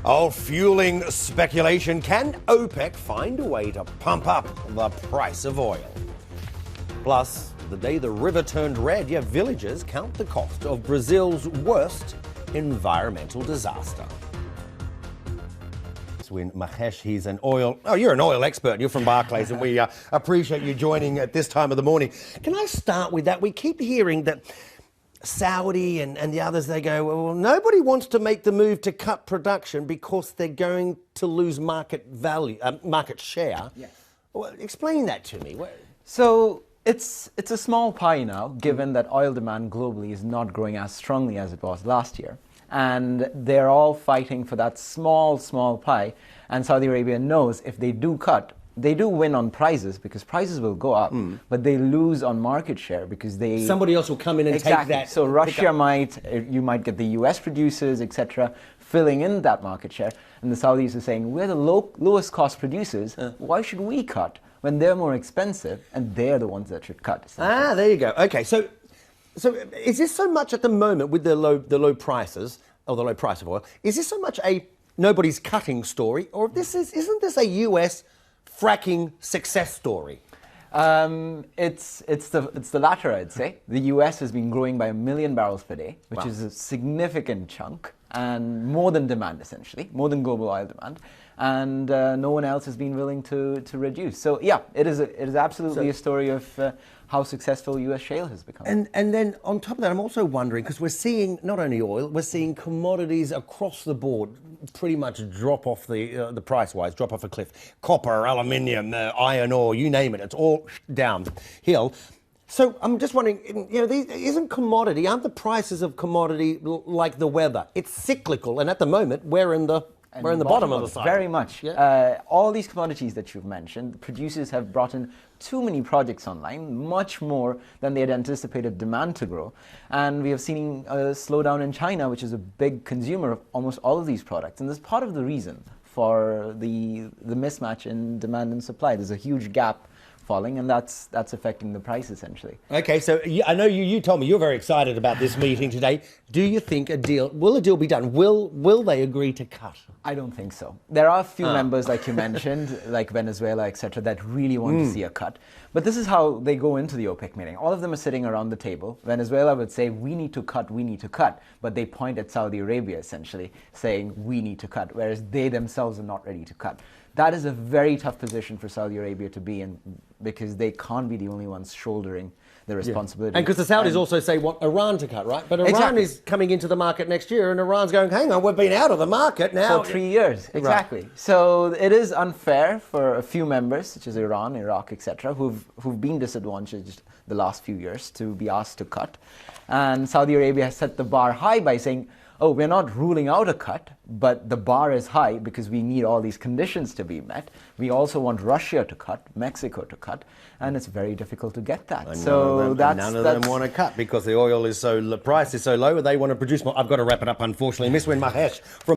Oh, fueling speculation. Can OPEC find a way to pump up the price of oil? Plus, the day the river turned red, villagers count the cost of Brazil's worst environmental disaster. Miswin, Mahesh, he's an oil... Oh, you're an oil expert. You're from Barclays, and we appreciate you joining at this time of the morning. Can I start with that? We keep hearing that Saudi and the others, they go, well, nobody wants to make the move to cut production because they're going to lose market share. Yes. Well, explain that to me. So it's a small pie now, given that oil demand globally is not growing as strongly as it was last year. And they're all fighting for that small pie. And Saudi Arabia knows if they do cut, they do win on prices because prices will go up, but they lose on market share because somebody else will come in and take that. So Russia you might get the US producers, etc., filling in that market share. And the Saudis are saying, we're the lowest cost producers. Why should we cut when they're more expensive and they're the ones that should cut? There you go. Okay, so is this so much at the moment with the low prices, or the low price of oil, is this so much a nobody's cutting story, or isn't this a US fracking success story? It's the latter, I'd say. The US has been growing by 1 million barrels per day, which is a significant chunk, and more than demand, essentially, more than global oil demand. And no one else has been willing to reduce. So yeah, it is absolutely a story of how successful US shale has become. And then on top of that, I'm also wondering, because we're seeing not only oil, we're seeing commodities across the board pretty much drop off the price-wise, drop off a cliff. Copper, aluminium, iron ore, you name it, it's all downhill. So I'm just wondering, aren't the prices of commodity like the weather? It's cyclical, and at the moment we're in the bottom of the cycle. Very much. Yeah. All these commodities that you've mentioned, producers have brought in too many projects online, much more than they had anticipated demand to grow. And we have seen a slowdown in China, which is a big consumer of almost all of these products. And this is part of the reason for the mismatch in demand and supply. There's a huge gap falling, and that's affecting the price essentially. Okay, so I know you told me you're very excited about this meeting today. Do you think will a deal be done? Will they agree to cut? I don't think so. There are a few members, like you mentioned, like Venezuela, etc., that really want to see a cut. But this is how they go into the OPEC meeting. All of them are sitting around the table. Venezuela would say, we need to cut. But they point at Saudi Arabia, essentially, saying, we need to cut, whereas they themselves are not ready to cut. That is a very tough position for Saudi Arabia to be in, because they can't be the only ones shouldering the responsibility. And because the Saudis also say want Iran to cut, right? But Iran is coming into the market next year, and Iran's going, hang on, we've been out of the market now. For 3 years, exactly. Right. So it is unfair for a few members, such as Iran, Iraq, etc., who've been disadvantaged the last few years to be asked to cut. And Saudi Arabia has set the bar high by saying, oh, we're not ruling out a cut, but the bar is high because we need all these conditions to be met. We also want Russia to cut, Mexico to cut, and it's very difficult to get that. None of them want to cut because the price is so low, they want to produce more. I've got to wrap it up, unfortunately. Miswin, Mahesh from